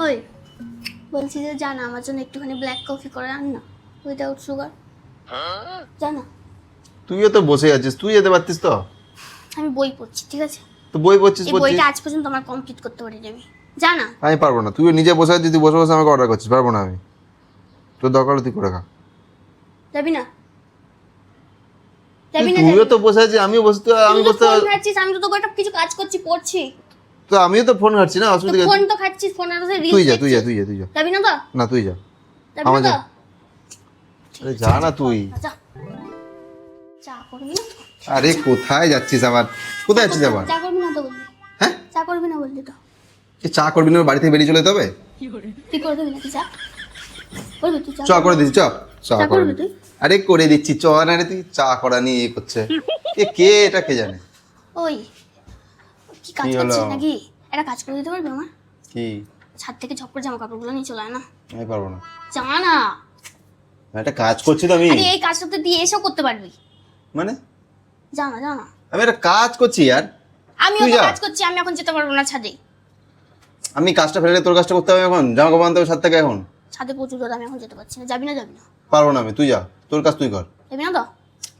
ওই বলছি যে জানা আমার জন্য একটুখানি ব্ল্যাক কফি করে আন না, উইদাউট সুগার। জানা তুইও তো বসে আছিস, তুই যেতে পারতিস তো। আমি বই পড়ছি, ঠিক আছে? তো বই পড়ছিস এই পড়ছিস, বইটা আজ পর্যন্ত আমার কমপ্লিট করতে পারিনি আমি, জানা। আমি পারবো না। তুইও নিজে বসে আছিস, তুই বসে বসে আমাকে অর্ডার করছিস, পারবো না আমি। তোর দরকার হলে তুই করে খা। যাবি না? যাবি না? তুইও তো বসে আছিস, আমিও বসে, আমি বসতে, আমি তো তোকে একটা কিছু কাজ করছি, পড়ছি। তো আমিও তো ফোন ঘাটছি না, অসুবিধা কি? ফোন তো খাচ্ছিস, ফোনের মধ্যে রিলস তুই যা দেখছিস। তুই যা তুই যা তুই যা। যাবি না তো? না তুই যা, যাবি আমার না যা। তো? আরে যা না তুই। যা, চা করবি না? আরে কোথায় যাচ্ছিস আবার, কোথায় যাচ্ছিস আবার? চা করবি না তো বললি? হ্যাঁ, চা করবি না বললি তো। কি চা করবি না, বাড়ি থেকে বেরিয়ে চলে যেতে হবে? তুই করে দিবি নাকি চা? করবি তুই চা? চ করে দিচ্ছি, চ চা চা করে করবি দিচ্ছি। তুই? আরে করে দিচ্ছি, চ না রে, তুই চা করা নিয়ে এ করছে। কে এটা কে জানে? ওই কি কাজ কি হলো? করছিস নাকি? একটা কাজ করে দিতে পারবি আমার? কি? ছাদ থেকে ঝপ করে জামা কাপড়গুলো নিয়ে চলে আয় না। আমি পারবো না, যা না। আমি একটা কাজ করছি তো আমি। আরে এই কাজটা তো দিয়ে এসেও করতে পারবি। মানে যা না, যা না। আমি একটা কাজ করছি ইয়ার। আমিও তুই তো যা। কাজ করছি, আমি এখন যেতে পারবো না ছাদে। আমি কাজটা ফেলে তোর কাজটা করতে হবে এখন, জামা কাপড় আনতে হবে ছাদ থেকে এখন। ছাদে প্রচুর রোদ, আমি এখন যেতে পারছি না। যাবি না? যাবি না? পারবো না আমি, তুই যা, তোর কাজ তুই কর। যাবি না তো?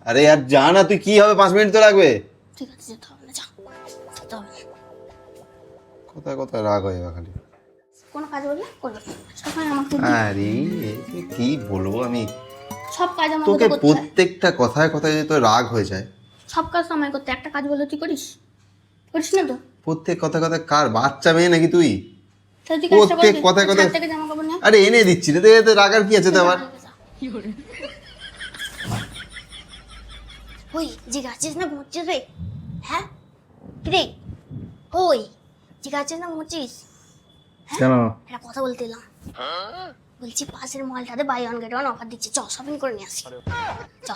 আরে ইয়ার যা না, তুই কি হবে, 5 মিনিট তো লাগবে। ঠিক আছে, যেতে হবে না, যা। যেতে হবে না। কোথায় কোথায় রাগ হয়ে যাবে খালি। কোনো কাজ বললে করবে, সবসময় আমাকে আরে একে কি বলবো আমি, সব কাজ আমাকে তোকে করতে হয়। প্রত্যেকটা কথায় কথায় যদি তোর রাগ হয়ে যায়। সব কাজ তো আমায় করতে, একটা কাজ বললে তুই করিস? করিস না তো? প্রত্যেক কথা কথায়, কার বাচ্চা মেয়ে নাকি তুই? তাহলে তুই কাজটা প্রত্যেক করবি? কথায় কথায়, ছাদ থেকে জামা কাপড় নিয়ে আরে এনে দিচ্ছি রে, তো রাগার কি আছে তো আবার? ওই জিগাচ্ছিস না ঘুমোচ্ছিস রে? হ্যাঁ রে, ওই জিগাচ্ছিস না ঘুমোচ্ছিস? কেন? একটা কথা বলতে এলাম। বলছি পাশের মলটাতে buy one get one offer দিচ্ছে, চ শপিং করে নিয়ে আসি। চ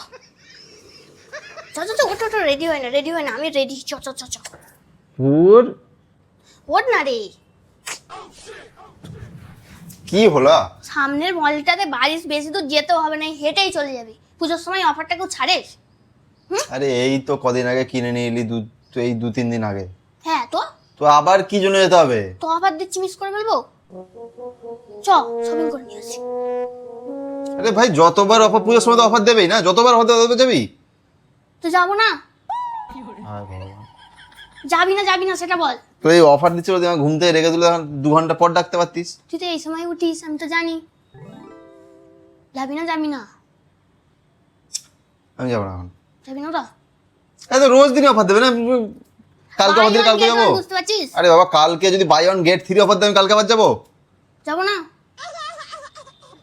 চ চ চ, ওটা ওটা রেডি হয় না, রেডি হয় না, আমি রেডি। চ চ চ চ, তোর ওঠ না রে। কি হলো? সামনের মলটাতে বাড়ির বেশি দূর যেতেও হবে না, হেঁটেই চলে যাবি। পুজোর সময় অফারটা কেউ ছাড়ে? আরে এই তো কদিন আগে কিনে নিয়ে এলি, এই 2-3 দিন আগে। হ্যাঁ তো তো আবার কি জন্য যেতে হবে? তো অফার দিচ্ছি, মিস করে ফেলবো। চ শপিং করে নিয়ে আসি। আরে ভাই, যতবার অফার, পুজোর সময় তো অফার দেবেই না, যতবার অফার দেবে যাবি। তো যাবো না? হায় ভগবান। যাবি না? যাবি না সেটা বল। তো এই অফার দিচ্ছে বলে আমার ঘুম থেকে রেখে দিলে, 2 ঘন্টা পর ডাকতে পারতিস। তুই তো এই সময় উঠিস, আমি তো জানি। যাবি না? যাবি না? আমি যাবো না এখন। যাবি না তো? এই তো রোজ দিনই অফার দেবে না, কালকে অফার দিলে কালকে Buy one, যাবো। get one, বুঝতে পারছিস? আরে বাবা, কালকে যদি বাই ওয়ান গেট 3 অফার দেবে, কালকে আবার যাবো। যাবো না?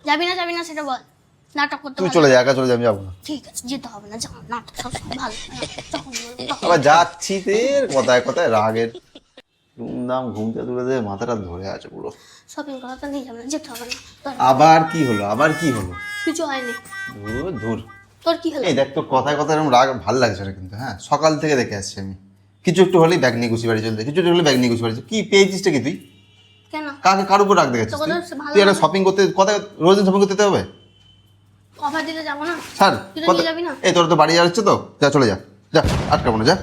যাবি না? যাবি না সেটা বল। নাটক করতে তুই ভালো চলে লাগে। যা, একা চলে যা, আমি যাবো না। ঠিক আছে, যেতে হবে না, যাও। নাটক সবসময় ভালো, যখন বলবো তখন। আবার যাচ্ছি তের কথায় কথায় রাগের ধুমধাম, ঘুমতে তুলে দে, মাথাটা ধরে আছে পুরো। শপিং করা তো নিয়ে যাবে না, যেতে হবে না। আবার কি হলো, আবার কি হলো? কিছু হয়নি। ধুর ধুর। তোর কি হলো? এই দেখ, তোর কথায় কথায় এরকম রাগ ভাল লাগছে না কিন্তু। হ্যাঁ, সকাল থেকে দেখে আসছি আমি, কিছু একটু হলেই ব্যাগ নিয়ে গুছি বাড়ি চলতে, কিছু একটু হলে ব্যাগ নিয়ে গুছি বাড়ি চলতে। কি পেয়েছিসটা কি তুই? কেন? কার উপর রাগ দেখাচ্ছিস তোকে তুই? তো ভালো তুই একটা লাগে। শপিং করতে, কথা রোজ দিন শপিং করতে যেতে হবে? অফার দিতে যাবো না? স্যার, তুই তো নিয়ে যাবি না? এই তোর তো বাড়ি যাচ্ছে তো, যা চলে যা, যা আটকাবো না, যা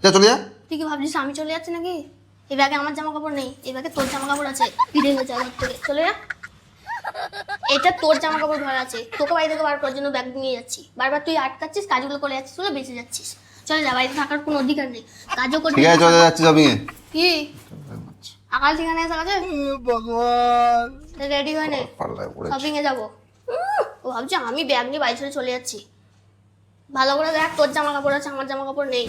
যা চলে যা। তুই কি ভাবছিস আমি চলে যাচ্ছি নাকি? এই ব্যাগে আমার জামা কাপড় নেই, এই ব্যাগে তোর জামা কাপড় আছে। ফিরে হয়ে যাওয়ার থেকে চলে যা। এটা তোর জামা কাপড় ভরা আছে, তোকে বাড়ি থেকে বার করার জন্য ব্যাগ নিয়ে যাচ্ছি। বারবার তুই আটকাচ্ছিস, কাজগুলো করে যাচ্ছিস বলে বেঁচে যাচ্ছিস। চলে যা, বাড়িতে থাকার কোনো অধিকার নেই। কাজও করবি ঠিক আছে, চলে যাচ্ছি শপিং এ। কি আকাল ঠিকানা এসে গেছে? ভগবান, রেডি হয়ে নে, পাল্লায় পড়েছে। শপিং এ যাবো। ও ভাবছি আমি ব্যাগ নিয়ে বাড়ি ছেড়ে চলে যাচ্ছি। ভালো করে দেখ, তোর জামা কাপড় আছে, আমার জামা কাপড় নেই।